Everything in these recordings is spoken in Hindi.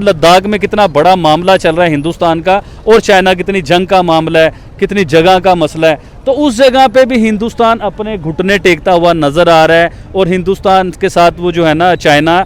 लद्दाख में कितना बड़ा मामला चल रहा है हिंदुस्तान का और चाइना कितनी जंग का मामला है, कितनी जगह का मसला है, तो उस जगह पे भी हिंदुस्तान अपने घुटने टेकता हुआ नज़र आ रहा है। और हिंदुस्तान के साथ वो जो है ना चाइना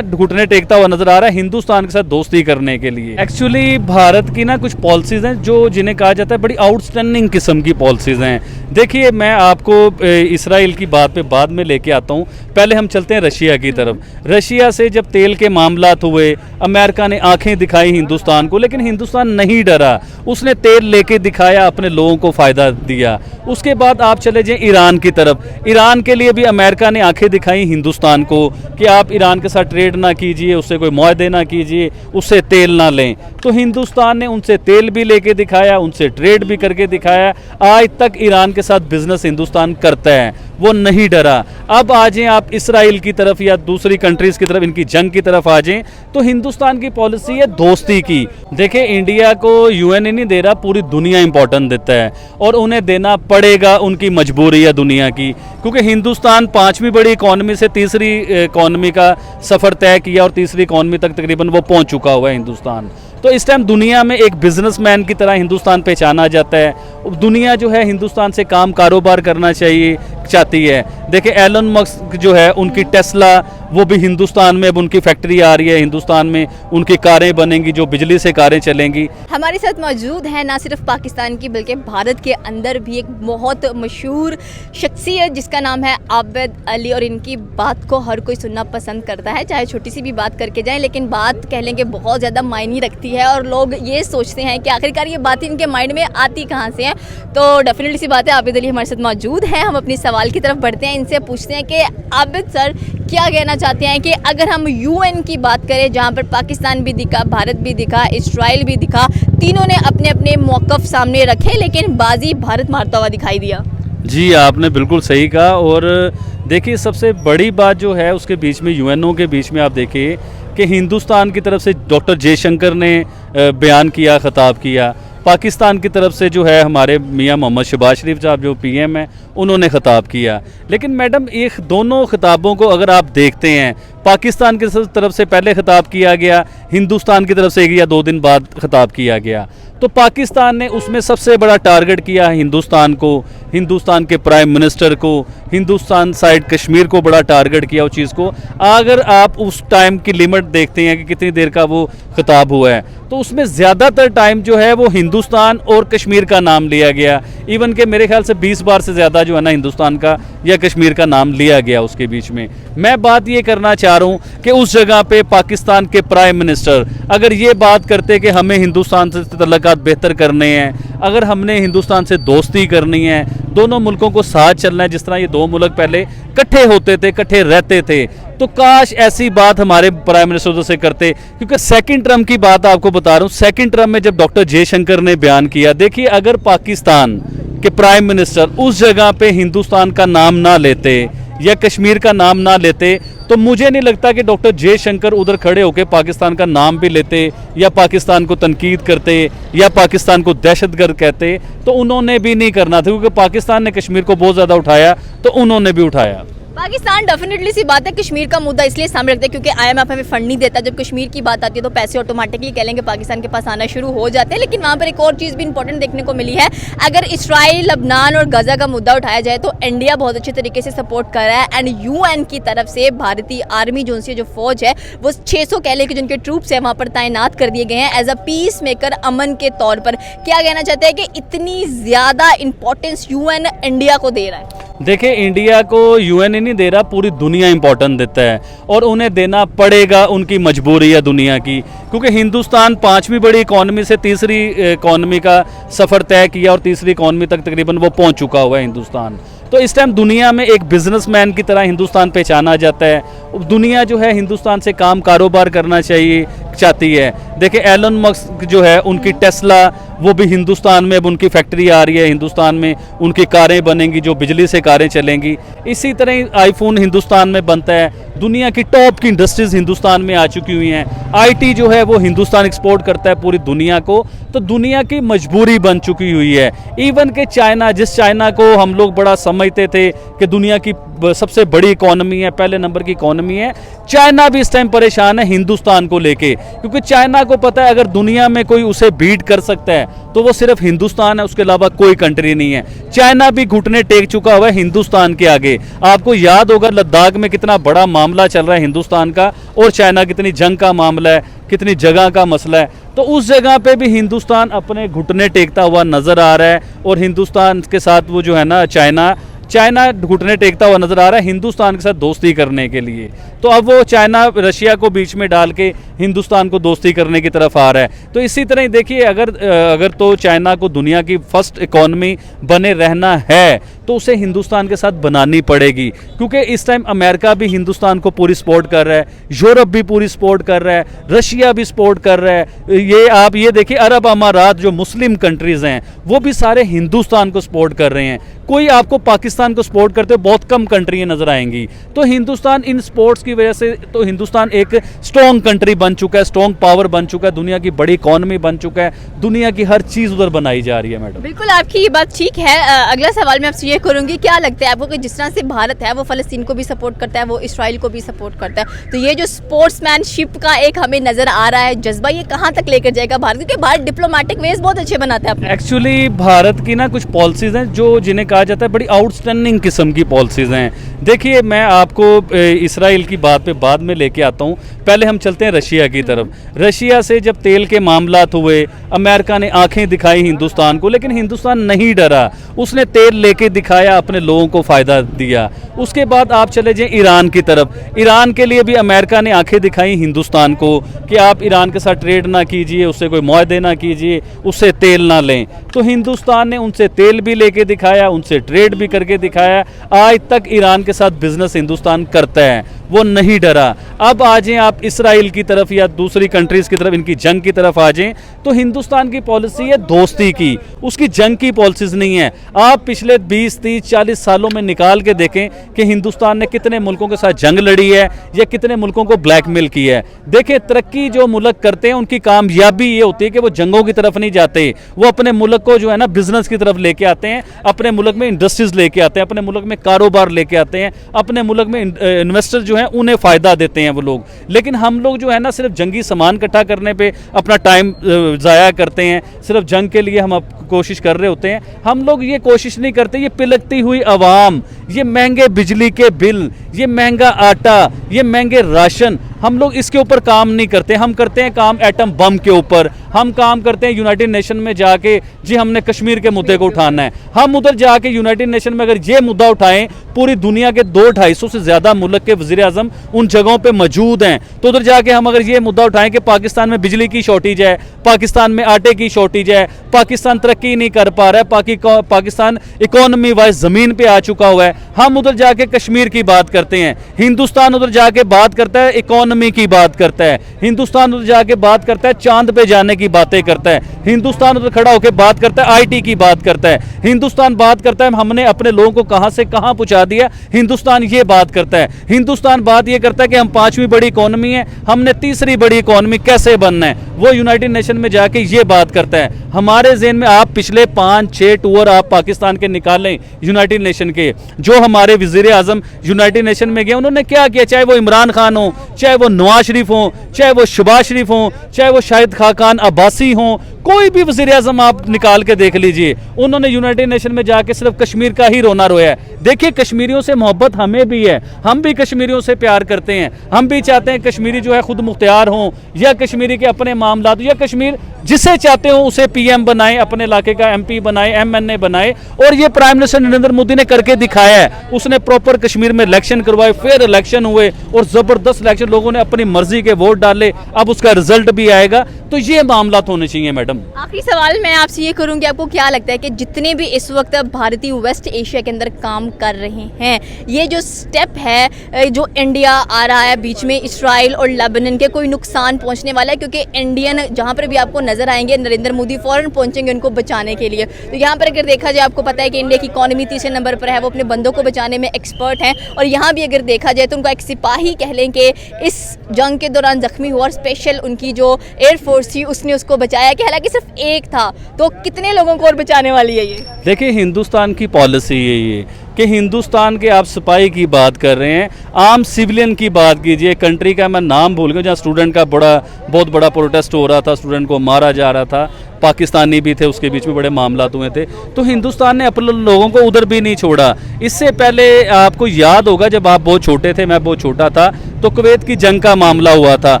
घुटने टेकता हुआ नजर आ रहा है हिंदुस्तान के साथ दोस्ती करने के लिए। एक्चुअली भारत की ना कुछ पॉलिसीज़ हैं जो जिन्हें कहा जाता है बड़ी आउटस्टैंडिंग किस्म की पॉलिसीज़ हैं। देखिए, मैं आपको इसराइल की बात पे बाद में लेके आता हूँ, पहले हम चलते हैं रशिया की तरफ। रशिया से जब तेल के मामलात हुए, अमेरिका ने आंखें दिखाई हिंदुस्तान को, लेकिन हिंदुस्तान नहीं डरा, उसने तेल लेके दिखाया, अपने लोगों को फ़ायदा दिया। उसके बाद आप चले जाएं ईरान की तरफ। ईरान के लिए भी अमेरिका ने आंखें दिखाई हिंदुस्तान को कि आप ईरान के साथ ट्रेड ना कीजिए, उससे कोई मुआहदे ना कीजिए, उससे तेल ना लें। तो हिंदुस्तान ने उनसे तेल भी लेके दिखाया, उनसे ट्रेड भी करके दिखाया। आज तक ईरान के साथ बिजनेस हिंदुस्तान करता है, वो नहीं डरा। अब आ जाएं आप इसराइल की तरफ या दूसरी कंट्रीज़ की तरफ, इनकी जंग की तरफ आ जाएं, तो हिंदुस्तान की पॉलिसी है दोस्ती की। देखिए, इंडिया को यूएन ही नहीं दे रहा, पूरी दुनिया इंपॉर्टेंट देता है और उन्हें देना पड़ेगा, उनकी मजबूरी है दुनिया की। क्योंकि हिंदुस्तान 5वीं बड़ी इकॉनमी से तीसरी इकॉनमी का सफ़र तय किया और तीसरी इकॉनमी तक तकरीबन वो पहुंच चुका हुआ है हिंदुस्तान। तो इस टाइम दुनिया में एक बिजनेसमैन की तरह हिंदुस्तान पहचाना जाता है। दुनिया जो है हिंदुस्तान से काम कारोबार करना चाहती है। देखिए, एलन मस्क जो है, उनकी टेस्ला, वो भी हिंदुस्तान में, अब उनकी फैक्ट्री आ रही है हिंदुस्तान में, उनकी कारें बनेंगी जो बिजली से कारें चलेंगी। हमारे साथ मौजूद है ना सिर्फ पाकिस्तान की बल्कि भारत के अंदर भी एक बहुत मशहूर शख्सियत जिसका नाम है आबिद अली, और इनकी बात को हर कोई सुनना पसंद करता है, चाहे छोटी सी भी बात करके जाएं, लेकिन बात कह लें कि बहुत ज़्यादा मायने रखती है और लोग ये सोचते हैं कि आखिरकार ये बात इनके माइंड में आती कहाँ से है। तो डेफिनेटली सी बात है, आबिद अली हमारे साथ मौजूद हैं। हम अपनी सवाल की तरफ बढ़ते हैं, इनसे पूछते हैं कि आबिद सर क्या कहना चाहते हैं कि अगर हम यूएन की बात करें, जहां पर पाकिस्तान भी दिखा, भारत भी दिखा, इसराइल भी दिखा, तीनों ने अपने अपने मौक़िफ़ सामने रखे, लेकिन बाजी भारत मारता हुआ दिखाई दिया। जी, आपने बिल्कुल सही कहा। और देखिए, सबसे बड़ी बात जो है उसके बीच में, यूएनओ के बीच में, आप देखिए कि हिंदुस्तान की तरफ से डॉक्टर जयशंकर ने बयान किया, ख़िताब किया। पाकिस्तान की तरफ से जो है हमारे मियां मोहम्मद शहबाज शरीफ साहब जो पीएम हैं, उन्होंने ख़िताब किया। लेकिन मैडम, ये दोनों ख़िताबों को अगर आप देखते हैं, पाकिस्तान की तरफ से पहले ख़िताब किया गया, हिंदुस्तान की तरफ से 1 या 2 दिन बाद ख़िताब किया गया। तो पाकिस्तान ने उसमें सबसे बड़ा टारगेट किया हिंदुस्तान को, हिंदुस्तान के प्राइम मिनिस्टर को, हिंदुस्तान साइड कश्मीर को बड़ा टारगेट किया उस चीज़ को। अगर आप उस टाइम की लिमिट देखते हैं कि कितनी देर का वो ख़िताब हुआ है, तो उसमें ज़्यादातर टाइम जो है वो हिंदुस्तान और कश्मीर का नाम लिया गया। इवन के मेरे ख्याल से 20 बार से ज़्यादा जो है ना हिंदुस्तान का या कश्मीर का नाम लिया गया उसके बीच में। मैं बात ये करना चाह रहा हूँ कि उस जगह पे पाकिस्तान के प्राइम मिनिस्टर अगर ये बात करते कि हमें हिंदुस्तान से तल्लुकात बेहतर करने हैं, अगर हमने हिंदुस्तान से दोस्ती करनी है, दोनों मुल्कों को साथ चलना है, जिस तरह ये 2 मुल्क पहले इकट्ठे होते थे, इकट्ठे रहते थे, तो काश ऐसी बात हमारे प्राइम मिनिस्टर से करते। क्योंकि सेकंड टर्म की बात आपको बता रहा हूँ, सेकंड टर्म में जब डॉक्टर जयशंकर ने बयान किया, देखिए, अगर पाकिस्तान के प्राइम मिनिस्टर उस जगह पे हिंदुस्तान का नाम ना लेते या कश्मीर का नाम ना लेते, तो मुझे नहीं लगता कि डॉक्टर जयशंकर उधर खड़े होकर पाकिस्तान का नाम भी लेते या पाकिस्तान को तनकीद करते या पाकिस्तान को दहशतगर्द कहते। तो उन्होंने भी नहीं करना था, क्योंकि पाकिस्तान ने कश्मीर को बहुत ज़्यादा उठाया, तो उन्होंने भी उठाया। पाकिस्तान डेफिनेटली सी बात है कश्मीर का मुद्दा इसलिए सामने रखते हैं क्योंकि आईएमएफ हमें फंड नहीं देता। जब कश्मीर की बात आती है तो पैसे ऑटोमेटिकली कह लेंगे पाकिस्तान के पास आना शुरू हो जाते हैं। लेकिन वहाँ पर एक और चीज़ भी इंपॉर्टेंट देखने को मिली है, अगर इसराइल, लबनान और गजा का मुद्दा उठाया जाए तो इंडिया बहुत अच्छे तरीके से सपोर्ट कर रहा है। एंड यूएन की तरफ से भारतीय आर्मी जो फौज है वो 600 कह लें कि जिनके ट्रूप्स हैं वहाँ पर तैनात कर दिए गए हैं एज अ पीस मेकर, अमन के तौर पर। क्या कहना चाहते हैं कि इतनी ज़्यादा इंपॉर्टेंस यूएन इंडिया को दे रहा है? देखिए, इंडिया को यूएन ही नहीं दे रहा, पूरी दुनिया इंपॉर्टेंट देता है और उन्हें देना पड़ेगा, उनकी मजबूरी है दुनिया की। क्योंकि हिंदुस्तान 5वीं बड़ी इकॉनमी से तीसरी इकॉनमी का सफ़र तय किया और तीसरी इकॉनमी तक तकरीबन वो पहुंच चुका हुआ है हिंदुस्तान। तो इस टाइम दुनिया में एक बिजनेसमैन की तरह हिंदुस्तान पहचाना जाता है। दुनिया जो है हिंदुस्तान से काम कारोबार करना चाहती है। देखिए, एलन मस्क जो है, उनकी टेस्ला, वो भी हिंदुस्तान में, अब उनकी फैक्ट्री आ रही है हिंदुस्तान में, उनकी कारें बनेंगी जो बिजली से कारें चलेंगी। इसी तरह आईफोन हिंदुस्तान में बनता है। दुनिया की टॉप की इंडस्ट्रीज हिंदुस्तान में आ चुकी हुई हैं। आईटी जो है वो हिंदुस्तान एक्सपोर्ट करता है पूरी दुनिया को। तो दुनिया की मजबूरी बन चुकी हुई है। इवन के चाइना, जिस चाइना को हम लोग बड़ा समझते थे कि दुनिया की सबसे बड़ी इकोनॉमी है, पहले नंबर की इकोनॉमी है। चाइना भी इस टाइम परेशान है हिंदुस्तान को लेके, क्योंकि चाइना को पता है अगर दुनिया में कोई उसे बीट कर सकता है तो वो सिर्फ हिंदुस्तान है, उसके अलावा कोई कंट्री नहीं है। चाइना भी घुटने टेक चुका हुआ है हिंदुस्तान के आगे। आपको याद होगा लद्दाख में कितना बड़ा मामला चल रहा है हिंदुस्तान का और चाइना कितनी जंग का मामला है, कितनी जगह का मसला है। तो उस जगह पे भी हिंदुस्तान अपने घुटने टेकता हुआ नजर आ रहा है और हिंदुस्तान के साथ वो जो है ना चाइना घुटने टेकता हुआ नजर आ रहा है हिंदुस्तान के साथ दोस्ती करने के लिए। तो अब वो चाइना रशिया को बीच में डाल के हिंदुस्तान को दोस्ती करने की तरफ आ रहा है। तो इसी तरह ही देखिए अगर तो चाइना को दुनिया की फर्स्ट इकोनॉमी बने रहना है तो उसे हिंदुस्तान के साथ बनानी पड़ेगी, क्योंकि इस टाइम अमेरिका भी हिंदुस्तान को पूरी सपोर्ट कर रहा है, यूरोप भी पूरी सपोर्ट कर रहा है, रशिया भी सपोर्ट कर रहा है। ये देखिए अरब अमारात जो मुस्लिम कंट्रीज हैं वो भी सारे हिंदुस्तान को सपोर्ट कर रहे हैं। कोई आपको पाकिस्तान को सपोर्ट करते हुए बहुत कम कंट्री नजर आएंगी। तो हिंदुस्तान इन स्पोर्ट्स की वजह से तो हिंदुस्तान एक स्ट्रॉन्ग कंट्री बन चुका है, स्ट्रॉन्ग पावर बन चुका है, दुनिया की बड़ी इकोनॉमी बन चुका है, दुनिया की हर चीज उधर बनाई जा रही है। मैडम बिल्कुल आपकी ये बात ठीक है। अगला सवाल मैं आपसे ये करूंगी, क्या लगता है आपको कि जिस तरह से भारत है वो फलस्तीन को भी सपोर्ट करता है, वो इसराइल को भी सपोर्ट करता है, तो ये जो स्पोर्ट्समैनशिप का एक हमें नजर आ रहा है जज्बा, ये कहाँ तक लेकर जाएगा भारत? क्योंकि भारत डिप्लोमेटिक वेज बहुत अच्छे बनाता है। एक्चुअली भारत की ना कुछ पॉलिसीज हैं जो जिन्हें कहा जाता है बड़ी आउटस्टैंडिंग किस्म की पॉलिसीज हैं। देखिए मैं आपको इसराइल की बात पे बाद में लेके आता हूँ, पहले हम चलते हैं रशिया की तरफ। रशिया से जब तेल के मामलात हुए, अमेरिका ने आंखें दिखाई हिंदुस्तान को, लेकिन हिंदुस्तान नहीं डरा, उसने तेल लेके दिखाया, अपने लोगों को फायदा दिया। उसके बाद आप चले जाएं ईरान की तरफ। ईरान के लिए भी अमेरिका ने आंखें दिखाई हिंदुस्तान को कि आप ईरान के साथ ट्रेड ना कीजिए, उससे कोई मुआहदे ना कीजिए, उससे तेल ना लें। तो हिंदुस्तान ने उनसे तेल भी लेके दिखाया, उनसे ट्रेड भी करके दिखाया। आज तक ईरान के साथ बिजनेस हिंदुस्तान करता है, वो नहीं डरा। अब आ जाएं आप इसराइल की तरफ या दूसरी कंट्रीज की तरफ, इनकी जंग की तरफ आ जाएं, तो हिंदुस्तान की पॉलिसी है दोस्ती की, उसकी जंग की पॉलिसीज नहीं है। आप पिछले 20, 30, 40 सालों में निकाल के देखें कि हिंदुस्तान ने कितने मुल्कों के साथ जंग लड़ी है या कितने मुल्कों को ब्लैकमेल की है। देखें तरक्की जो मुल्क करते हैं उनकी कामयाबी ये होती है कि वो जंगों की तरफ नहीं जाते, वो अपने मुल्क को जो है ना बिजनेस की तरफ लेके आते हैं, अपने मुल्क में इंडस्ट्रीज लेके आते हैं, अपने मुल्क में कारोबार लेके आते हैं, अपने मुल्क में इन्वेस्टर जो हैं उन्हें फ़ायदा देते हैं वो लोग। लेकिन हम लोग जो है ना सिर्फ जंगी सामान इकट्ठा करने पे अपना टाइम ज़ाया करते हैं, सिर्फ जंग के लिए हम कोशिश कर रहे होते हैं। हम लोग ये कोशिश नहीं करते, ये पिलकती हुई आवाम, ये महंगे बिजली के बिल, ये महंगा आटा, ये महंगे राशन, हम लोग इसके ऊपर काम नहीं करते। हम करते हैं काम एटम बम के ऊपर, हम काम करते हैं यूनाइटेड नेशन में जाके जी हमने कश्मीर के मुद्दे को उठाना है। हम उधर जाके यूनाइटेड नेशन में अगर ये मुद्दा उठाएं, पूरी दुनिया के 200-250 से ज़्यादा मुल्क के वज़ीर आज़म उन जगहों पे मौजूद हैं, तो उधर जाके हम अगर ये मुद्दा उठाएं कि पाकिस्तान में बिजली की शॉर्टेज है, पाकिस्तान में आटे की शॉर्टेज है, पाकिस्तान तरक्की नहीं कर पा रहा है, पाकिस्तान इकोनॉमी वाइज ज़मीन पे आ चुका हुआ है, हम उधर जाके कश्मीर की बात करते हैं। हिंदुस्तान उधर जाके बात करता है इकोनॉमी की बात करता है, हिंदुस्तान उधर जाके बात करता है चांद पे जाने की बातें करता है, हिंदुस्तान उधर खड़ा होकर बात करता है आईटी की बात करता है, हिंदुस्तान बात करता है हमने अपने लोगों को कहां से कहां पहुंचा दिया, हिंदुस्तान ये बात करता है। हिंदुस्तान बात ये करता है कि हम 5वीं बड़ी इकोनॉमी है, हमने 3री बड़ी इकोनॉमी कैसे बनना है, वो यूनाइटेड नेशन में जाके ये बात करता है। हमारे ज़हन में आप पिछले 5-6 टूर आप पाकिस्तान के निकालें यूनाइटेड नेशन के, जो हमारे वज़ीर आज़म यूनाइटेड नेशन में गए उन्होंने क्या किया, चाहे वो इमरान खान हो, चाहे वो नवाज शरीफ हो, चाहे वो शहबाज शरीफ हो, चाहे वो शाहिद खाकान अब्बासी हो, कोई भी वज़ीर आज़म आप निकाल के देख लीजिए, उन्होंने यूनाइटेड नेशन में जाके सिर्फ कश्मीर का ही रोना रोया है। देखिए कश्मीरियों से मोहब्बत हमें भी है, हम भी कश्मीरियों से प्यार करते हैं, हम भी चाहते हैं कश्मीरी जो है खुद मुख्तियार हों या कश्मीरी के अपने मामला या कश्मीर जिसे चाहते हो उसे पीएम बनाए, अपने इलाके का एमपी बनाए, एमएनए बनाए। और ये प्राइम मिनिस्टर नरेंद्र मोदी ने करके दिखाया है, उसने प्रॉपर कश्मीर में इलेक्शन करवाए, फेयर इलेक्शन हुए और ज़बरदस्त इलेक्शन, लोगों ने अपनी मर्जी के वोट डाले, अब उसका रिजल्ट भी आएगा। तो ये मामला होने चाहिए। मैडम आखिरी सवाल मैं आपसे ये करूंगी, आपको क्या लगता है कि जितने भी इस वक्त भारतीय वेस्ट एशिया के अंदर काम कर रहे हैं, ये जो स्टेप है जो इंडिया आ रहा है बीच में, इसराइल और लेबनान के, कोई नुकसान पहुंचने वाला है? क्योंकि इंडियन जहां पर भी आपको नजर आएंगे नरेंद्र मोदी फौरन पहुंचेंगे उनको बचाने के लिए। तो यहाँ पर अगर देखा जाए, आपको पता है कि इंडिया की इकोनॉमी 3रे नंबर पर है, वो अपने बंदों को बचाने में एक्सपर्ट हैं, और यहाँ भी अगर देखा जाए तो उनका एक सिपाही कह लें कि इस जंग के दौरान जख्मी हुआ और स्पेशल उनकी जो एयरफोर्स थी उसने उसको बचाया, कि हालांकि सिर्फ एक था, तो कितने लोगों को और बचाने वाली है ये? देखिए हिंदुस्तान की पॉलिसी यही है कि हिंदुस्तान के आप सिपाही की बात कर रहे हैं, आम सिविलियन की बात कीजिए, कंट्री का मैं नाम भूल गया जहाँ स्टूडेंट का बहुत बड़ा प्रोटेस्ट हो रहा था, स्टूडेंट को मारा जा रहा था, पाकिस्तानी भी थे, उसके बीच में बड़े मामलात हुए थे। तो हिंदुस्तान ने अपने लोगों को उधर भी नहीं छोड़ा। इससे पहले आपको याद होगा जब आप बहुत छोटे थे, मैं बहुत छोटा था, तो कुवैत की जंग का मामला हुआ था।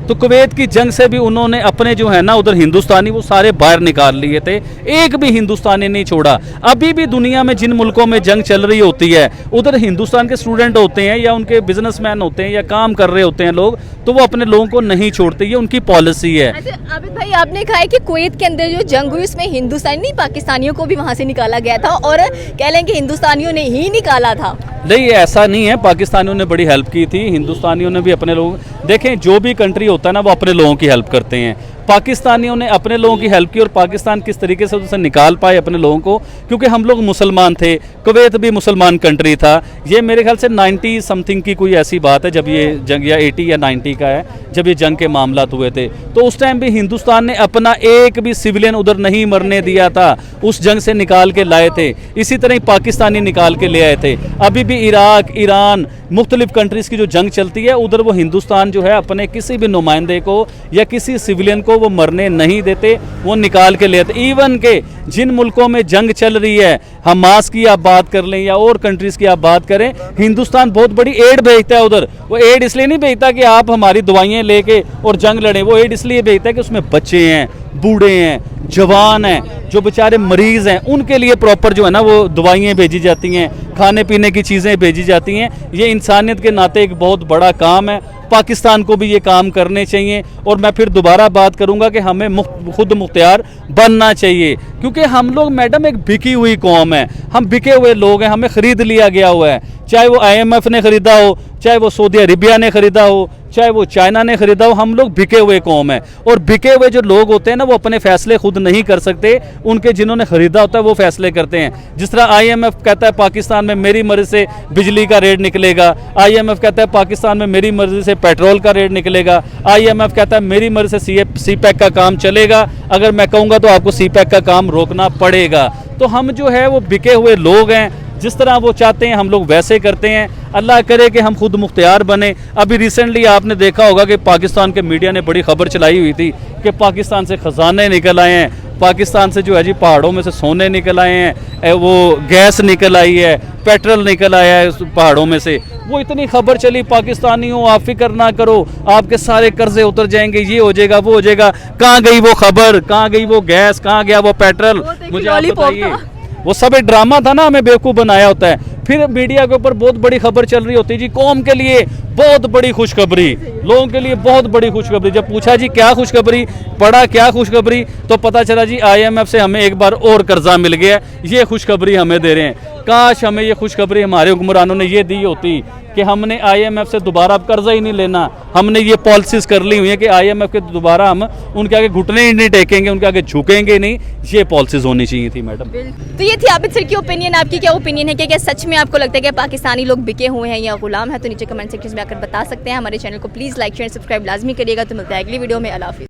तो कुवैत की जंग से भी उन्होंने अपने जो है ना उधर हिंदुस्तानी वो सारे बाहर निकाल लिए थे, एक भी हिंदुस्तानी नहीं छोड़ा। अभी भी दुनिया में जिन मुल्कों में जंग चल रही होती है उधर हिंदुस्तान के स्टूडेंट होते हैं या उनके बिजनेसमैन होते हैं या काम कर रहे होते हैं लोग, तो वो अपने लोगों को नहीं छोड़ते, ये उनकी पॉलिसी है। अच्छा आबिद भाई, आपने कहा है कि कुवैत के अंदर जो जंग हुई उसमें हिंदुस्तानी नहीं पाकिस्तानियों को भी वहां से निकाला गया था, और कह लें कि हिंदुस्तानियों ने ही निकाला था। नहीं, ऐसा नहीं है, पाकिस्तानियों ने बड़ी हेल्प की थी, हिंदुस्तानियों ने भी अपने लोग, देखें जो भी कंट्री होता है ना वो अपने लोगों की हेल्प करते हैं। पाकिस्तानियों ने अपने लोगों की हेल्प की और पाकिस्तान किस तरीके से उसे निकाल पाए अपने लोगों को, क्योंकि हम लोग मुसलमान थे, कुवैत भी मुसलमान कंट्री था। ये मेरे ख्याल से 90 समथिंग की कोई ऐसी बात है जब ये जंग, या 80 या 90 का है जब ये जंग के मामलात हुए थे। तो उस टाइम भी हिंदुस्तान ने अपना एक भी सिविलियन उधर नहीं मरने दिया था, उस जंग से निकाल के लाए थे। इसी तरह ही पाकिस्तानी निकाल के ले आए थे। अभी भी इराक, ईरान, मुख्तलिफ कंट्रीज़ की जो जंग चलती है उधर वो हिंदुस्तान जो है अपने किसी भी नुमाइंदे को या किसी सिविलियन को वो मरने नहीं देते, वो निकाल के ले आते। इवन के जिन मुल्कों में जंग चल रही है, हमास की आप बात कर लें या और कंट्रीज़ की आप बात करें, हिंदुस्तान बहुत बड़ी एड भेजता है उधर। वो एड इसलिए नहीं भेजता कि आप हमारी दवाइयाँ लेके और जंग लड़ें, वो एड इसलिए भेजता है कि उसमें बच्चे हैं, बूढ़े हैं, जवान हैं, जो बेचारे मरीज़ हैं, उनके लिए प्रॉपर जो है ना वो दवाइयाँ भेजी जाती हैं, खाने पीने की चीज़ें भेजी जाती हैं। ये इंसानियत के नाते एक बहुत बड़ा काम है, पाकिस्तान को भी ये काम करने चाहिए। और मैं फिर दोबारा बात करूंगा कि हमें खुद मुख्तियार बनना चाहिए, क्योंकि हम लोग मैडम एक बिकी हुई कौम है, हम बिके हुए लोग हैं, हमें ख़रीद लिया गया हुआ है। चाहे वो IMF ने ख़रीदा हो, चाहे वो सऊदी अरेबिया ने ख़रीदा हो, चाहे वो चाइना ने ख़रीदा हो, हम लोग बिके हुए कौम है। और बिके हुए जो लोग होते हैं ना वो अपने फ़ैसले खुद नहीं कर सकते, उनके जिन्होंने ख़रीदा होता है वो फ़ैसले करते हैं। जिस तरह IMF कहता है पाकिस्तान में मेरी मर्ज़ी से बिजली का रेट निकलेगा, IMF कहता है पाकिस्तान में मेरी मर्ज़ी से पेट्रोल का रेट निकलेगा, IMF कहता है मेरी मर्ज़ी से CPEC का काम चलेगा, अगर मैं कहूँगा तो आपको CPEC का काम रोकना पड़ेगा। तो हम जो है वो बिके हुए लोग हैं, जिस तरह वो चाहते हैं हम लोग वैसे करते हैं। अल्लाह करे कि हम खुद मुख्तियार बने। अभी रिसेंटली आपने देखा होगा कि पाकिस्तान के मीडिया ने बड़ी खबर चलाई हुई थी कि पाकिस्तान से ख़जाने निकल आए हैं, पाकिस्तान से जो है जी पहाड़ों में से सोने निकल आए हैं, वो गैस निकल आई है, पेट्रोल निकल आया है पहाड़ों में से। वो इतनी खबर चली, पाकिस्तानियों आप फिक्र ना करो, आपके सारे कर्जे उतर जाएंगे, ये हो जाएगा, वो हो जाएगा। कहाँ गई वो खबर, कहाँ गई वो गैस, कहाँ गया वो पेट्रोल, मुझे आप बताइए। वो सब एक ड्रामा था ना, हमें बेवकूफ़ बनाया होता है। फिर मीडिया के ऊपर बहुत बड़ी खबर चल रही होती है जी, कौम के लिए बहुत बड़ी खुशखबरी, लोगों के लिए बहुत बड़ी खुशखबरी। जब पूछा जी क्या खुशखबरी, पढ़ा क्या खुशखबरी, तो पता चला जी IMF से हमें एक बार और कर्जा मिल गया, ये खुशखबरी हमें दे रहे हैं। काश हमें ये खुशखबरी हमारे हुक्मरानों ने ये दी होती कि हमने IMF से दोबारा अब कर्जा ही नहीं लेना। हमने ये पॉलिसीज कर ली हुई है कि IMF के दोबारा हम उनके आगे घुटने ही नहीं टेकेंगे, उनके आगे झुकेंगे नहीं। ये पॉलिसीज होनी चाहिए थी मैडम। तो ये थी आबिद सर की ओपिनियन। आपकी क्या ओपिनियन है कि क्या सच में आपको लगता है कि पाकिस्तानी लोग बिके हुए हैं या गुलाम है? तो नीचे कमेंट सेक्शन में आकर बता सकते हैं। हमारे चैनल को प्लीज़ लाइक शेयर सब्सक्राइब लाजमी करिएगा। तो मिलता है अगली वीडियो में। अल्लाह हाफिज़।